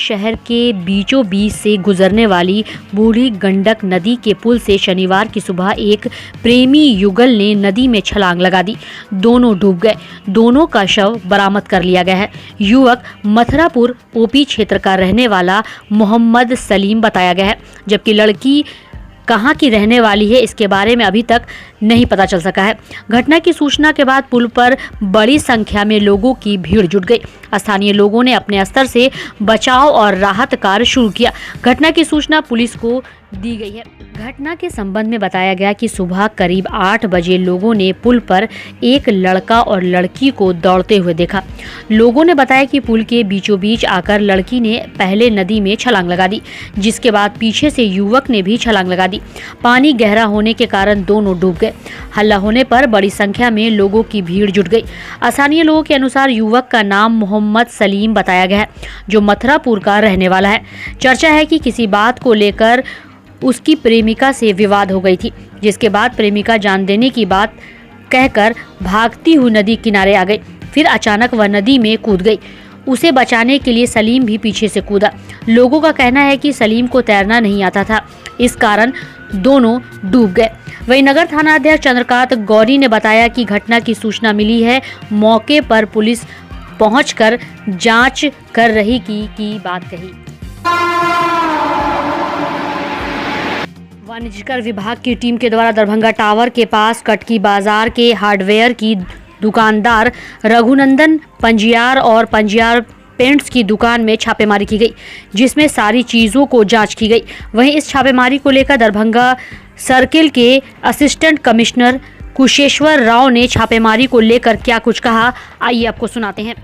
शहर के बीचों बीच से गुजरने वाली बूढ़ी गंडक नदी के पुल से शनिवार की सुबह एक प्रेमी युगल ने नदी में छलांग लगा दी। दोनों डूब गए। दोनों का शव बरामद कर लिया गया है। युवक मथुरापुर ओपी क्षेत्र का रहने वाला मोहम्मद सलीम बताया गया है, जबकि लड़की कहां की रहने वाली है इसके बारे में अभी तक नहीं पता चल सका है। घटना की सूचना के बाद पुल पर बड़ी संख्या में लोगों की भीड़ जुट गई। स्थानीय लोगों ने अपने स्तर से बचाव और राहत कार्य शुरू किया। घटना की सूचना पुलिस को दी गई है। घटना के संबंध में बताया गया कि सुबह करीब 8 बजे लोगों ने पुल पर एक लड़का और लड़की को दौड़ते हुए देखा। लोगों ने बताया कि पुल के बीचों बीच आकर लड़की ने पहले नदी में छलांग लगा दी, जिसके बाद पीछे से युवक ने भी छलांग लगा दी। पानी गहरा होने के कारण दोनों डूब गए। हल्ला होने पर बड़ी संख्या में लोगों की भीड़ जुट गई। स्थानीय लोगों के अनुसार युवक का नाम मोहम्मद सलीम बताया गया है, जो मथुरापुर का रहने वाला है। चर्चा है कि किसी बात को लेकर उसकी प्रेमिका से विवाद हो गई थी, जिसके बाद प्रेमिका जान देने की बात कहकर भागती हुई नदी किनारे आ गई। फिर अचानक वह नदी में कूद गई। उसे बचाने के लिए सलीम भी पीछे से कूदा। लोगों का कहना है कि सलीम को तैरना नहीं आता था, इस कारण दोनों डूब गए। वहीं नगर थाना अध्यक्ष चंद्रकांत गौरी ने बताया कि घटना की सूचना मिली है। मौके पर पुलिस पहुंचकर जांच कर रही की बात कही। वाणिज्यकर विभाग की टीम के द्वारा दरभंगा टावर के पास कटकी बाजार के हार्डवेयर की दुकानदार रघुनंदन पंजियार और पंजियार पेंट्स की दुकान में छापेमारी की गई, जिसमें सारी चीजों को जांच की गई। वहीं इस छापेमारी को लेकर दरभंगा सर्किल के असिस्टेंट कमिश्नर कुशेश्वर राव ने छापेमारी को लेकर क्या कुछ कहा, आइए आपको सुनाते हैं।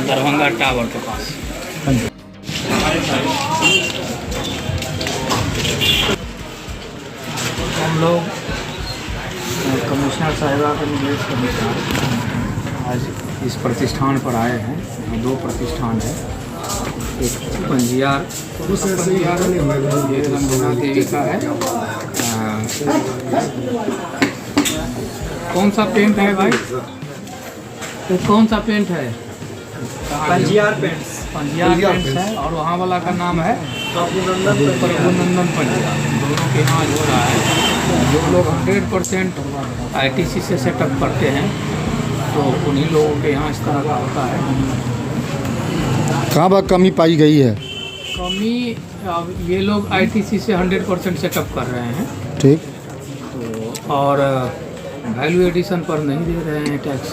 दरभंगा टावर के पास हम लोग कमिश्नर साहिबा के निर्देश के अनुसार आज इस प्रतिष्ठान पर आए हैं। यहाँ 2 प्रतिष्ठान है, एक पंजियार एक रंगना देवी का है। कौन सा पेंट है भाई? तो कौन सा पेंट है? पंजियार पेंट्स है। और वहाँ वाला का नाम है रघुनंदन पंजियार। दोनों के यहाँ हो रहा है। जो लोग 100% ITC से सेटअप करते हैं तो उन्हीं लोगों के यहाँ इस तरह का होता है। कहाँ बात कमी पाई गई है? कमी ये लोग ITC से 100% सेटअप कर रहे हैं, ठीक, तो और वैल्यू एडिशन पर नहीं दे रहे हैं टैक्स,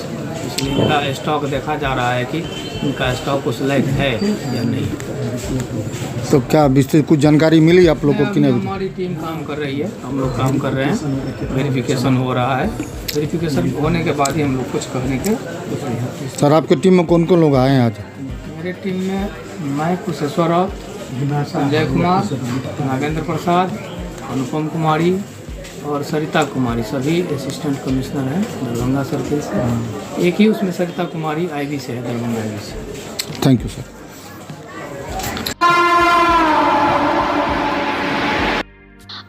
इसलिए इनका स्टॉक देखा जा रहा है कि इनका स्टॉक उस लायक है या नहीं। तो क्या विस्तृत कुछ जानकारी मिली आप लोगों को कि नहीं? हमारी टीम काम कर रही है, हम लोग काम कर रहे हैं, वेरिफिकेशन हो रहा है। वेरिफिकेशन होने के बाद ही हम लोग कुछ कहने के। सर, आपकी टीम में कौन कौन लोग आए हैं आज? मेरी टीम में मैं कुशेश्वर राव, संजय कुमार, नागेंद्र प्रसाद, अनुपम कुमारी और सरिता कुमारी, सभी असिस्टेंट कमिश्नर हैं दरभंगा सर्किल से। एक ही उसमें सरिता कुमारी IB से है, दरभंगा IB से। Thank you sir.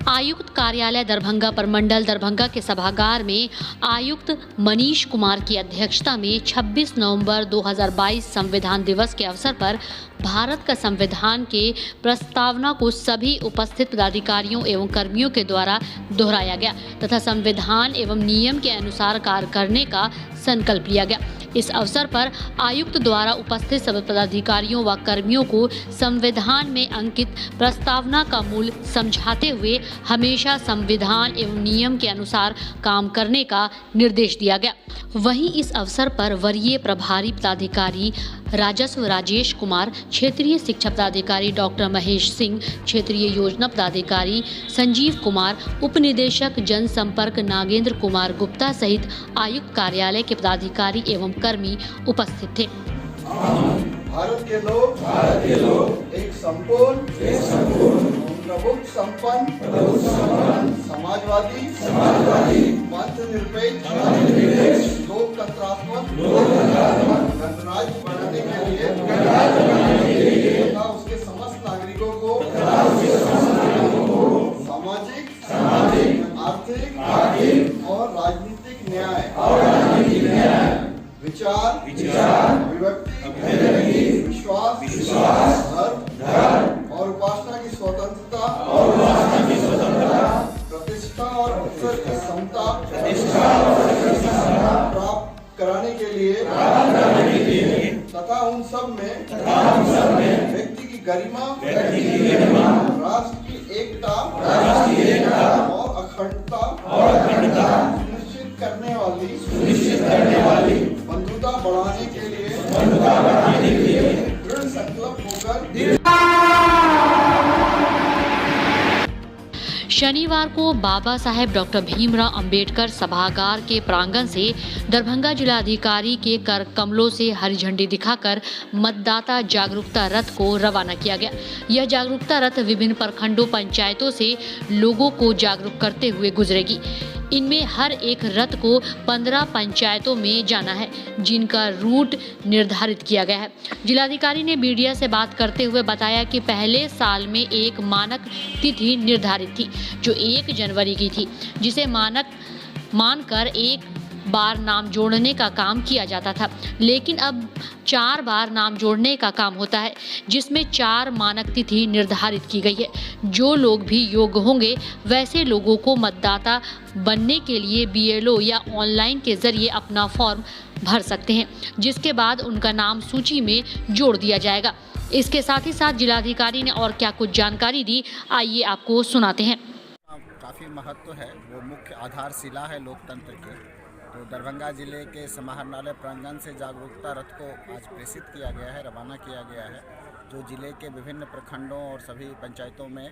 आयुक्त कार्यालय दरभंगा प्रमंडल दरभंगा के सभागार में आयुक्त मनीष कुमार की अध्यक्षता में 26 नवंबर 2022 संविधान दिवस के अवसर पर भारत का संविधान के प्रस्तावना को सभी उपस्थित पदाधिकारियों एवं कर्मियों के द्वारा दोहराया गया तथा संविधान एवं नियम के अनुसार कार्य करने का संकल्प लिया गया। इस अवसर पर आयुक्त द्वारा उपस्थित सभी पदाधिकारियों व कर्मियों को संविधान में अंकित प्रस्तावना का मूल समझाते हुए हमेशा संविधान एवं नियम के अनुसार काम करने का निर्देश दिया गया। वहीं इस अवसर पर वरीय प्रभारी पदाधिकारी राजस्व राजेश कुमार, क्षेत्रीय शिक्षा पदाधिकारी डॉक्टर महेश सिंह, क्षेत्रीय योजना पदाधिकारी संजीव कुमार, उप निदेशक जनसंपर्क नागेंद्र कुमार गुप्ता सहित आयुक्त कार्यालय के पदाधिकारी एवं कर्मी उपस्थित थे। भारत के लोग एक संपूर्ण प्रभुत्व संपन्न समाजवादी धर्मनिरपेक्ष लोकतंत्रात्मक गणराज्य बनाने के लिए तथा उसके समस्त नागरिकों को सामाजिक अवसर की समता प्राप्त कराने के लिए तथा उन सब में व्यक्ति की गरिमा, राष्ट्र की एकता और अखंडता सुनिश्चित करने वाली बंधुता बढ़ाने के लिए दृढ़ संकल्प होकर शनिवार को बाबा साहेब डॉक्टर भीमराव अंबेडकर सभागार के प्रांगण से दरभंगा जिलाधिकारी के कर कमलों से हरी झंडी दिखाकर मतदाता जागरूकता रथ को रवाना किया गया। यह जागरूकता रथ विभिन्न प्रखंडों पंचायतों से लोगों को जागरूक करते हुए गुजरेगी। इनमें हर एक रथ को 15 पंचायतों में जाना है, जिनका रूट निर्धारित किया गया है। जिलाधिकारी ने मीडिया से बात करते हुए बताया कि पहले साल में एक मानक तिथि निर्धारित थी जो 1 जनवरी की थी, जिसे मानक मानकर एक बार नाम जोड़ने का काम किया जाता था, लेकिन अब 4 बार नाम जोड़ने का काम होता है, जिसमें 4 मानक तिथि निर्धारित की गई है। जो लोग भी योग्य होंगे वैसे लोगों को मतदाता बनने के लिए BLO या ऑनलाइन के जरिए अपना फॉर्म भर सकते हैं, जिसके बाद उनका नाम सूची में जोड़ दिया जाएगा। इसके साथ ही साथ जिलाधिकारी ने और क्या कुछ जानकारी दी, आइए आपको सुनाते हैं। काफ़ी महत्व है, वो मुख्य आधारशिला है लोकतंत्र की। तो दरभंगा जिले के समाहरणालय प्रांगण से जागरूकता रथ को आज प्रेषित किया गया है, रवाना किया गया है, जो जिले के विभिन्न प्रखंडों और सभी पंचायतों में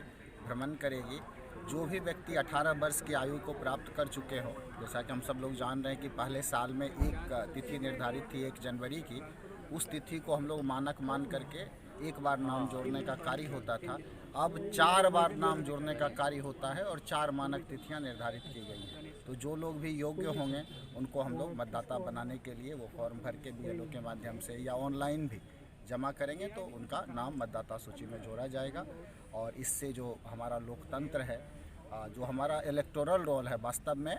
भ्रमण करेगी। जो भी व्यक्ति 18 वर्ष की आयु को प्राप्त कर चुके हों, जैसा कि हम सब लोग जान रहे हैं कि पहले साल में एक तिथि निर्धारित थी 1 जनवरी की, उस तिथि को हम लोग मानक मान करके एक बार नाम जोड़ने का कार्य होता था। अब 4 बार नाम जोड़ने का कार्य होता है और 4 मानक तिथियां निर्धारित की गई हैं। तो जो लोग भी योग्य होंगे उनको हम लोग मतदाता बनाने के लिए वो फॉर्म भर के BLO के माध्यम से या ऑनलाइन भी जमा करेंगे तो उनका नाम मतदाता सूची में जोड़ा जाएगा। और इससे जो हमारा लोकतंत्र है, जो हमारा इलेक्टोरल रोल है, वास्तव में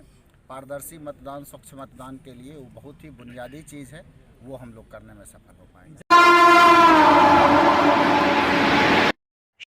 पारदर्शी मतदान, स्वच्छ मतदान के लिए वो बहुत ही बुनियादी चीज़ है, वो हम लोग करने में सफल हो पाएंगे।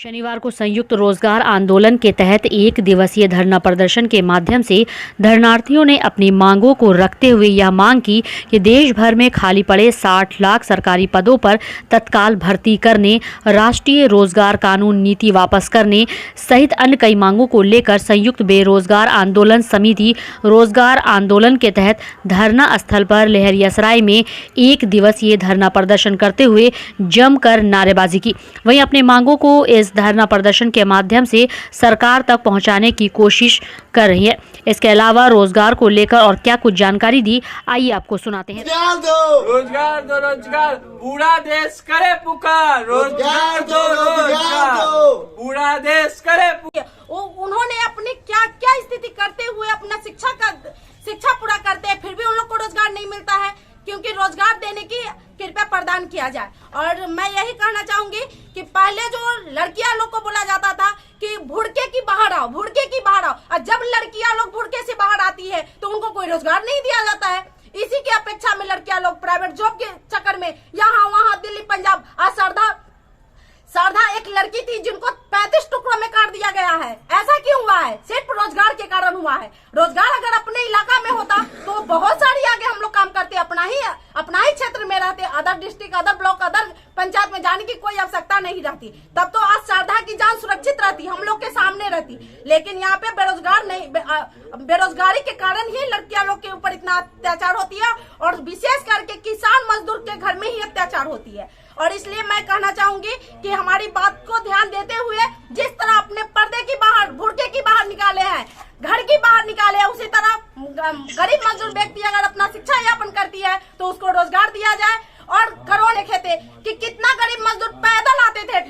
शनिवार को संयुक्त रोजगार आंदोलन के तहत 1 दिवसीय धरना प्रदर्शन के माध्यम से धरनार्थियों ने अपनी मांगों को रखते हुए यह मांग की कि देश भर में खाली पड़े 60 लाख सरकारी पदों पर तत्काल भर्ती करने, राष्ट्रीय रोजगार कानून नीति वापस करने सहित अन्य कई मांगों को लेकर संयुक्त बेरोजगार आंदोलन समिति रोजगार आंदोलन के तहत धरना स्थल पर लहरियासराय में 1 दिवसीय धरना प्रदर्शन करते हुए जमकर नारेबाजी की। वहीं अपने मांगों को इस धरना प्रदर्शन के माध्यम से सरकार तक पहुंचाने की कोशिश कर रही है। इसके अलावा रोजगार को लेकर और क्या कुछ जानकारी दी, आइए आपको सुनाते हैं। रोजगार दो रोजगार, पूरा देश करे पुकार। रोजगार दो रोजगार, पूरा देश करे पुकार। उन्होंने अपनी क्या क्या स्थिति करते हुए अपना शिक्षा पूरा करते हैं, फिर भी उन लोग को रोजगार नहीं मिलता है, क्योंकि रोजगार देने की कृपया प्रदान किया जाए। और मैं यही कहना चाहूंगी कि पहले जो लड़कियां लोग को बोला जाता था कि भुड़के की बाहर आओ, भुड़के की बाहर आओ, और जब लड़कियां लोग भुड़के से बाहर आती है तो उनको कोई रोजगार नहीं दिया जाता है। इसी की अपेक्षा में लड़कियां लोग प्राइवेट जॉब के चक्कर में यहाँ वहाँ दिल्ली पंजाब, सरधा एक लड़की थी जिनको 35 टुकड़ों में काट दिया गया है। ऐसा क्यों हुआ है? सिर्फ रोजगार के कारण हुआ है। रोजगार अगर अपने इलाका में होता तो बहुत सारी आगे हम लोग काम करते, अपना ही क्षेत्र में रहते, other district, other block, other panchayat में जाने की कोई आवश्यकता नहीं रहती। तब तो आज सरधा की जान सुरक्षित रहती, हम लोग के सामने रहती। लेकिन यहाँ पे बेरोजगारी के कारण ही लड़कियां लोग के ऊपर इतना अत्याचार होती है, और विशेष करके किसान मजदूर के घर में ही अत्याचार होती है। और इसलिए मैं कहना चाहूंगी कि हमारी बात को ध्यान देते हुए जिस तरह अपने पर्दे की बाहर, भुड़के की बाहर निकाले हैं, घर की बाहर निकाले हैं, उसी तरह गरीब मजदूर व्यक्ति अगर अपना शिक्षा यापन करती है तो उसको रोजगार दिया जाए। और करोड़ लिखे थे कि कितना गरीब मजदूर पैदल आते थे,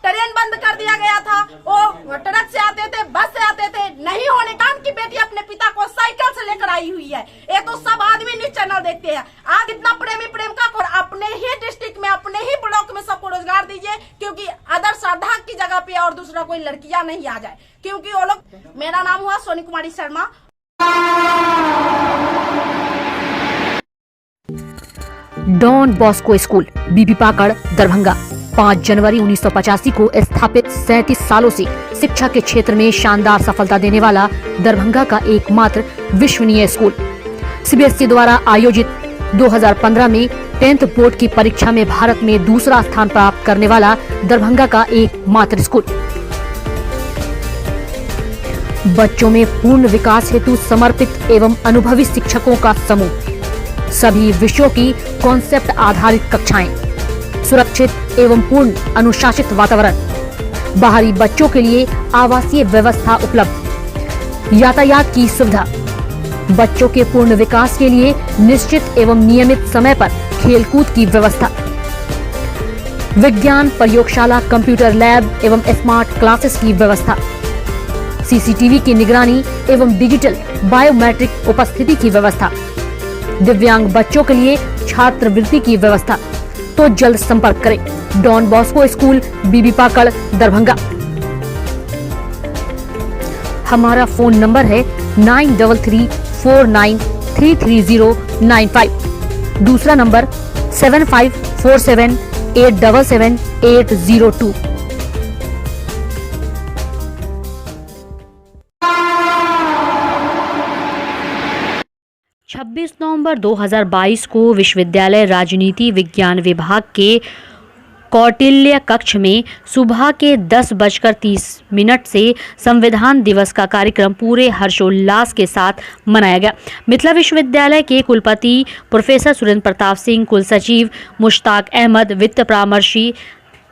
ट्रेन बंद कर दिया गया था, वो ट्रक से आते थे, बस से आते थे। नहीं होने का उनकी बेटी अपने पिता को साइकिल से लेकर आई हुई है। ये तो सब आदमी न्यूज चैनल देखते हैं। आज इतना प्रेमी प्रेम का, और अपने ही डिस्ट्रिक्ट में, अपने ही ब्लॉक में सबको रोजगार दीजिए, क्योंकि अदर सरधा की जगह पे और दूसरा कोई लड़कियां नहीं आ जाए, क्योंकि वो लोग। मेरा नाम हुआ Soni Kumari Sharma. Don Bosco school, बीबी पाकड़, दरभंगा। 5 जनवरी 1985 को स्थापित 37 सालों से शिक्षा के क्षेत्र में शानदार सफलता देने वाला दरभंगा का एकमात्र विश्वसनीय स्कूल। सीबीएसई द्वारा आयोजित 2015 में 10th बोर्ड की परीक्षा में भारत में दूसरा स्थान प्राप्त करने वाला दरभंगा का एकमात्र स्कूल। बच्चों में पूर्ण विकास हेतु समर्पित एवं अनुभवी शिक्षकों का समूह, सभी विषयों की कॉन्सेप्ट आधारित कक्षाएं, सुरक्षित एवं पूर्ण अनुशासित वातावरण, बाहरी बच्चों के लिए आवासीय व्यवस्था उपलब्ध, यातायात की सुविधा, बच्चों के पूर्ण विकास के लिए निश्चित एवं नियमित समय पर खेलकूद की व्यवस्था, विज्ञान प्रयोगशाला, कंप्यूटर लैब एवं स्मार्ट क्लासेस की व्यवस्था, सीसीटीवी की निगरानी एवं डिजिटल बायोमेट्रिक उपस्थिति की व्यवस्था, दिव्यांग बच्चों के लिए छात्रवृत्ति की व्यवस्था। तो जल्द संपर्क करें डॉन बॉस्को स्कूल, बीबी पाकड़, दरभंगा। हमारा फोन नंबर है 9334933095। दूसरा नंबर 7547877802। 26 नवंबर 2022 को विश्वविद्यालय राजनीति विज्ञान विभाग के कौटिल्य कक्ष में सुबह के 10:30 से संविधान दिवस का कार्यक्रम पूरे हर्षोल्लास के साथ मनाया गया। मिथिला विश्वविद्यालय के कुलपति प्रोफेसर सुरेंद्र प्रताप सिंह, कुलसचिव मुश्ताक अहमद, वित्त परामर्शी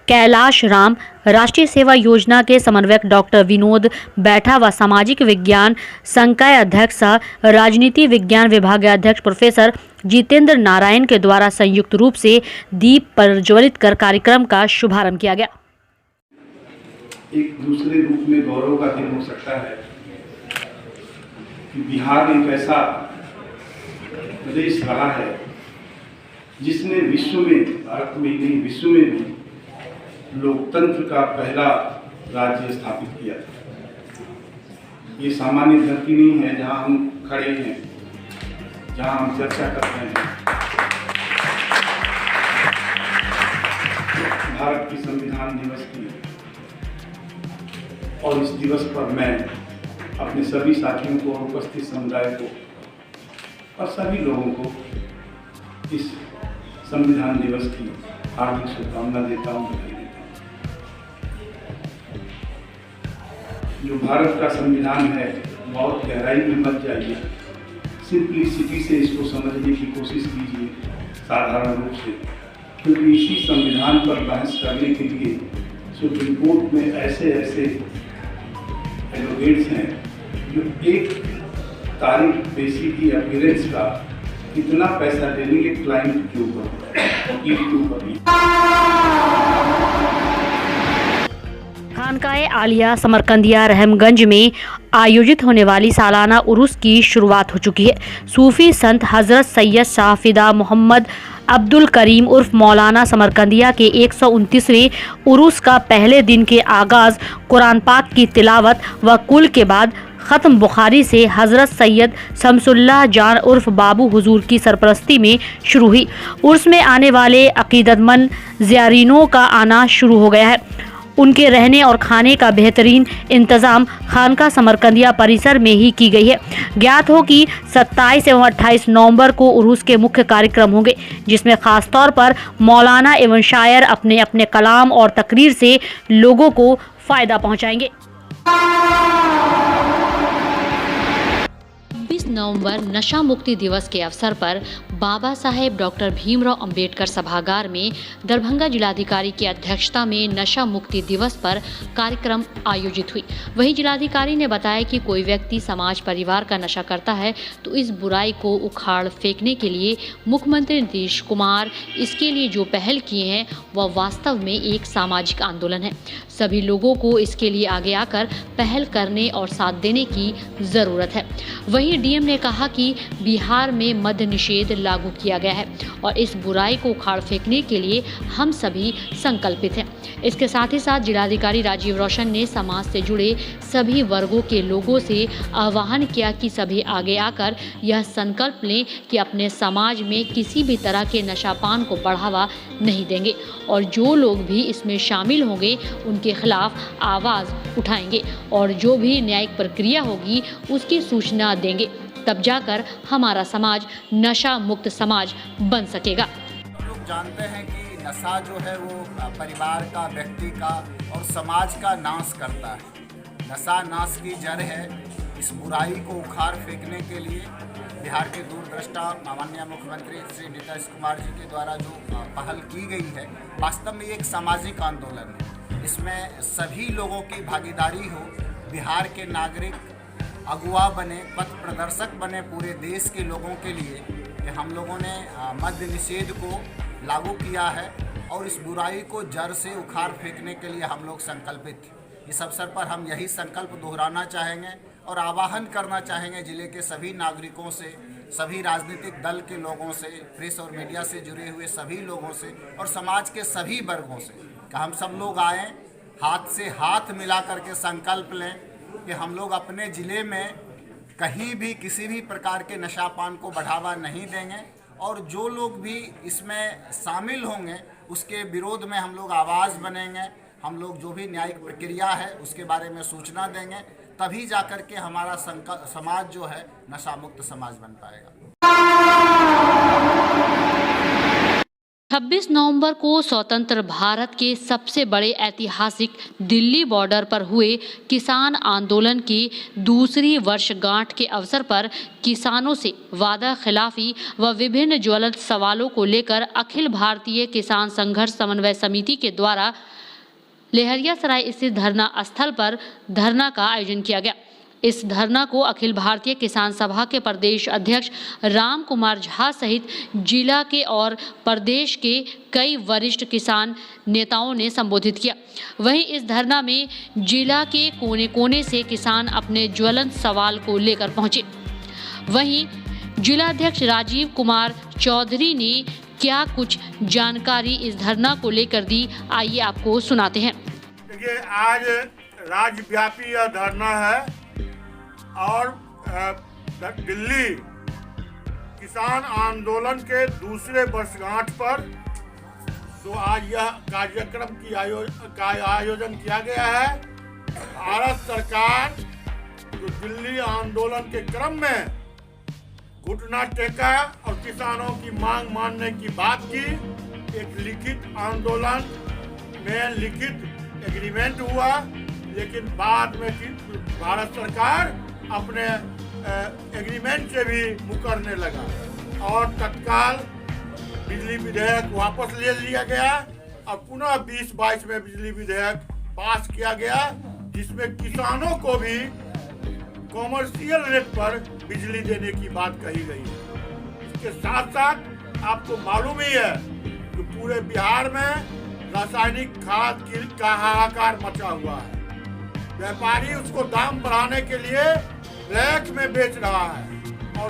कैलाश राम, राष्ट्रीय सेवा योजना के समन्वयक डॉक्टर विनोद बैठा व सामाजिक विज्ञान संकाय अध्यक्ष सह राजनीति विज्ञान विभाग अध्यक्ष प्रोफेसर जितेंद्र नारायण के द्वारा संयुक्त रूप से दीप प्रज्वलित कर कार्यक्रम का शुभारंभ किया गया। एक दूसरे रूप में गौरव का दिन हो सकता है कि बिहार एक ऐसा प्रदेश रहा है जिसने विश्व में, भारत में नहीं विश्व में भी लोकतंत्र का पहला राज्य स्थापित किया था। ये सामान्य धरती नहीं है जहां हम खड़े हैं, जहां हम चर्चा कर रहे हैं। भारत की संविधान दिवस की, और इस दिवस पर मैं अपने सभी साथियों को और उपस्थित समुदाय को और सभी लोगों को इस संविधान दिवस की हार्दिक शुभकामना देता हूँ। जो भारत का संविधान है बहुत गहराई में मत जाइए, सिंपलिसिटी से इसको समझने की कोशिश कीजिए साधारण रूप से, क्योंकि इसी संविधान पर बहस करने के लिए सुप्रीम कोर्ट में ऐसे एडवोकेट्स हैं जो एक तारीख पेशी की अपीयरेंस का कितना पैसा ले लेंगे क्लाइंट के ऊपर, वकील के ऊपर। खानकाए आलिया समरकंदिया रहमगंज में आयोजित होने वाली सालाना उर्स की शुरुआत हो चुकी है। सूफी संत हजरत सैयद शाह फिदा मोहम्मद अब्दुल करीम उर्फ मौलाना समरकंदिया के 129वें उर्स का पहले दिन के आगाज़ कुरान पाक की तिलावत व कुल के बाद ख़त्म बुखारी से हज़रत सैयद शमसुल्लाह जान उर्फ बाबू हुजूर की सरपरस्ती में शुरू हुई। उर्स में आने वाले अकीदतमंद ज़ायरीनों का आना शुरू हो गया है। उनके रहने और खाने का बेहतरीन इंतज़ाम खानका समरकंदिया परिसर में ही की गई है। ज्ञात हो कि 27 एवं 28 नवंबर को उर्स के मुख्य कार्यक्रम होंगे, जिसमें खास तौर पर मौलाना एवं शायर अपने अपने कलाम और तकरीर से लोगों को फ़ायदा पहुंचाएंगे। 26 नवंबर नशा मुक्ति दिवस के अवसर पर बाबा साहेब डॉक्टर भीमराव अंबेडकर सभागार में दरभंगा जिलाधिकारी की अध्यक्षता में नशा मुक्ति दिवस पर कार्यक्रम आयोजित हुई। वहीं जिलाधिकारी ने बताया कि कोई व्यक्ति समाज परिवार का नशा करता है तो इस बुराई को उखाड़ फेंकने के लिए मुख्यमंत्री नीतीश कुमार इसके लिए जो पहल किए हैं वह वास्तव में एक सामाजिक आंदोलन है। सभी लोगों को इसके लिए आगे आकर पहल करने और साथ देने की ज़रूरत है। वहीं डीएम ने कहा कि बिहार में मद्य निषेध लागू किया गया है और इस बुराई को उखाड़ फेंकने के लिए हम सभी संकल्पित हैं। इसके साथ ही साथ जिलाधिकारी राजीव रौशन ने समाज से जुड़े सभी वर्गों के लोगों से आह्वान किया कि सभी आगे आकर यह संकल्प लें कि अपने समाज में किसी भी तरह के नशापान को बढ़ावा नहीं देंगे और जो लोग भी इसमें शामिल होंगे उन उनके खिलाफ आवाज़ उठाएंगे और जो भी न्यायिक प्रक्रिया होगी उसकी सूचना देंगे, तब जाकर हमारा समाज नशा मुक्त समाज बन सकेगा। लोग जानते हैं कि नशा जो है वो परिवार का, व्यक्ति का और समाज का नाश करता है। नशा नाश की जड़ है। इस बुराई को उखाड़ फेंकने के लिए बिहार के दूरदृष्टा माननीय मुख्यमंत्री श्री नीतीश कुमार जी के द्वारा जो पहल की गई है, वास्तव में एक सामाजिक आंदोलन है। इसमें सभी लोगों की भागीदारी हो, बिहार के नागरिक अगुवा बने, पथ प्रदर्शक बने पूरे देश के लोगों के लिए कि हम लोगों ने मद्य निषेध को लागू किया है और इस बुराई को जड़ से उखाड़ फेंकने के लिए हम लोग संकल्पित थे। इस अवसर पर हम यही संकल्प दोहराना चाहेंगे और आह्वान करना चाहेंगे जिले के सभी नागरिकों से, सभी राजनीतिक दल के लोगों से, प्रेस और मीडिया से जुड़े हुए सभी लोगों से और समाज के सभी वर्गों से कि हम सब लोग आएँ, हाथ से हाथ मिला करके संकल्प लें कि हम लोग अपने ज़िले में कहीं भी किसी भी प्रकार के नशापान को बढ़ावा नहीं देंगे और जो लोग भी इसमें शामिल होंगे उसके विरोध में हम लोग आवाज़ बनेंगे। हम लोग जो भी न्यायिक प्रक्रिया है उसके बारे में सूचना देंगे, तभी जाकर के हमारा समाज जो है नशा मुक्त समाज बन पाएगा। 26 नवंबर को स्वतंत्र भारत के सबसे बड़े ऐतिहासिक दिल्ली बॉर्डर पर हुए किसान आंदोलन की दूसरी वर्षगांठ के अवसर पर किसानों से वादा खिलाफी व विभिन्न ज्वलंत सवालों को लेकर अखिल भारतीय किसान संघर्ष समन्वय समिति के द्वारा लहरियासराय स्थित धरना स्थल पर धरना का आयोजन किया गया। इस धरना को अखिल भारतीय किसान सभा के प्रदेश अध्यक्ष राम कुमार झा सहित जिला के और प्रदेश के कई वरिष्ठ किसान नेताओं ने संबोधित किया। वहीं इस धरना में जिला के कोने कोने से किसान अपने ज्वलंत सवाल को लेकर पहुंचे। वहीं जिलाध्यक्ष राजीव कुमार चौधरी ने क्या कुछ जानकारी इस धरना को लेकर दी, आइए आपको सुनाते हैं। देखिए, आज राज्यव्यापी यह धरना है और दिल्ली किसान आंदोलन के दूसरे वर्षगांठ पर तो आज यह कार्यक्रम का आयोजन किया गया है। भारत सरकार जो दिल्ली आंदोलन के क्रम में घुटना टेका और किसानों की मांग मानने की बात की, एक लिखित आंदोलन में लिखित एग्रीमेंट हुआ, लेकिन बाद में भारत सरकार अपने एग्रीमेंट से भी मुकरने लगा और तत्काल बिजली विधेयक वापस ले लिया गया और पुनः 2022 में बिजली विधेयक पास किया गया, जिसमें किसानों को भी कॉमर्शियल रेट पर बिजली देने की बात कही गई है। इसके साथ साथ आपको मालूम ही है कि पूरे बिहार में रासायनिक खाद का हाहाकार मचा हुआ है। व्यापारी उसको दाम बढ़ाने के लिए ब्लैक में बेच रहा है और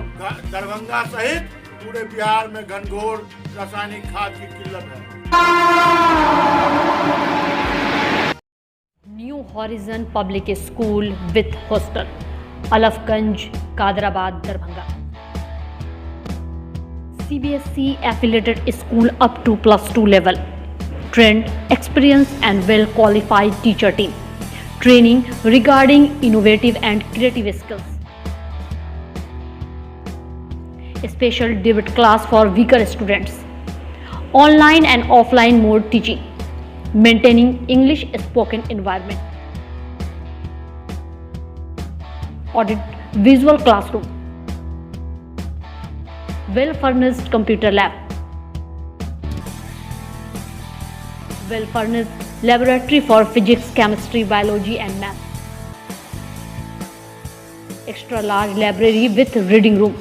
दरभंगा सहित पूरे बिहार में घनघोर रासायनिक खाद की किल्लत है। New horizon public school with hostel, Alafganj, Kadrabad, Darbhanga. CBSE affiliated school up to +2 level. Trained, experienced and well qualified teacher team. Training regarding innovative and creative skills. Special debit class for weaker students. Online and offline mode teaching. Maintaining English spoken environment. Audit visual classroom. Well furnished computer lab. Well furnished laboratory for physics, chemistry, biology and math. Extra large library with reading room.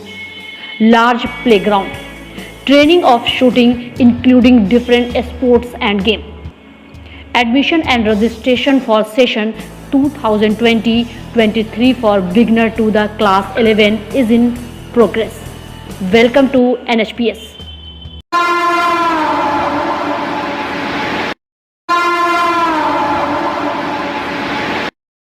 Large playground. Training of shooting including different sports and game. Admission and registration for session 2020-23 for beginner to the class 11 is in progress. Welcome to NHPS.